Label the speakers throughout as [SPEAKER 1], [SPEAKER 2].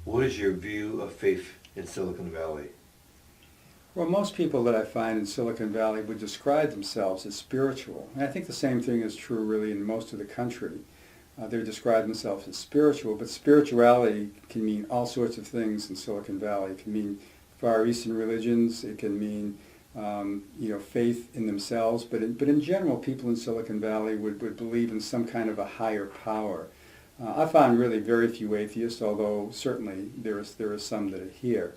[SPEAKER 1] What is your view of faith in Silicon Valley?
[SPEAKER 2] Well, most people that I find in Silicon Valley would describe themselves as spiritual. And I think the same thing is true really in most of the country. They describe themselves as spiritual, but spirituality can mean all sorts of things in Silicon Valley. It can mean Far Eastern religions. It can mean faith in themselves. But in general, people in Silicon Valley would believe in some kind of a higher power. I found really very few atheists, although certainly there are some that are here.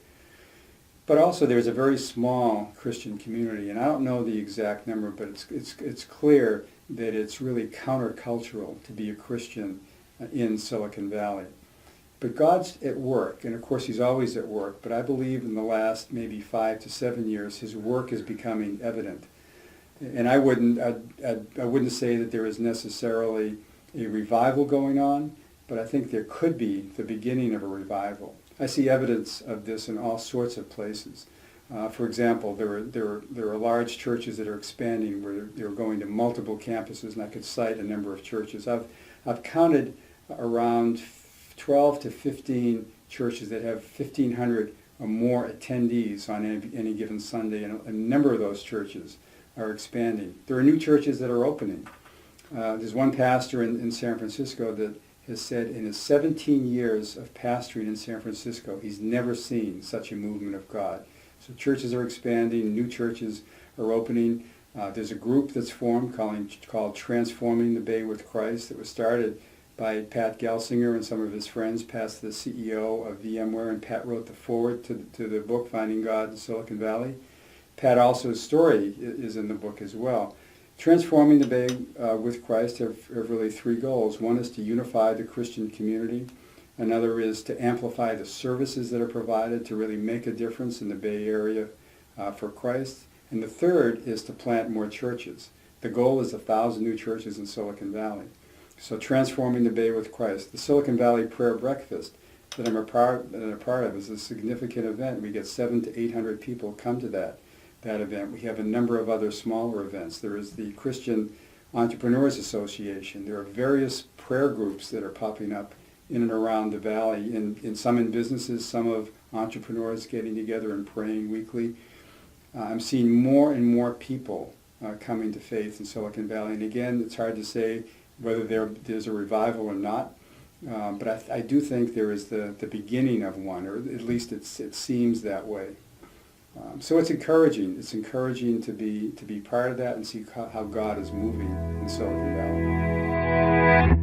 [SPEAKER 2] But also there's a very small Christian community, and I don't know the exact number, but it's clear that it's really countercultural to be a Christian in Silicon Valley. But God's at work, and of course He's always at work, but I believe in the last maybe 5 to 7 years His work is becoming evident. And I wouldn't say that there is necessarily a revival going on, but I think there could be the beginning of a revival. I see evidence of this in all sorts of places. For example, there are large churches that are expanding where they're going to multiple campuses, and I could cite a number of churches. I've counted around 12 to 15 churches that have 1,500 or more attendees on any given Sunday, and a number of those churches are expanding. There are new churches that are opening. There's one pastor in San Francisco that has said in his 17 years of pastoring in San Francisco, he's never seen such a movement of God. So churches are expanding, new churches are opening. There's a group that's formed called Transforming the Bay with Christ that was started by Pat Gelsinger and some of his friends. Pat's the CEO of VMware, and Pat wrote the foreword to the book, Finding God in Silicon Valley. Pat also's story is in the book as well. Transforming the Bay with Christ have really 3 goals. One is to unify the Christian community. Another is to amplify the services that are provided to really make a difference in the Bay Area for Christ. And the third is to plant more churches. The goal is 1,000 new churches in Silicon Valley. So Transforming the Bay with Christ. The Silicon Valley Prayer Breakfast that I'm a part of is a significant event. We get 700 to 800 people come to that event. We have a number of other smaller events. There is the Christian Entrepreneurs Association. There are various prayer groups that are popping up in and around the valley, in some in businesses, some of entrepreneurs getting together and praying weekly. I'm seeing more and more people coming to faith in Silicon Valley. And again, it's hard to say whether there's a revival or not, but I do think there is the beginning of one, or at least it seems that way. So it's encouraging. It's encouraging to be part of that and see how God is moving in Silicon Valley.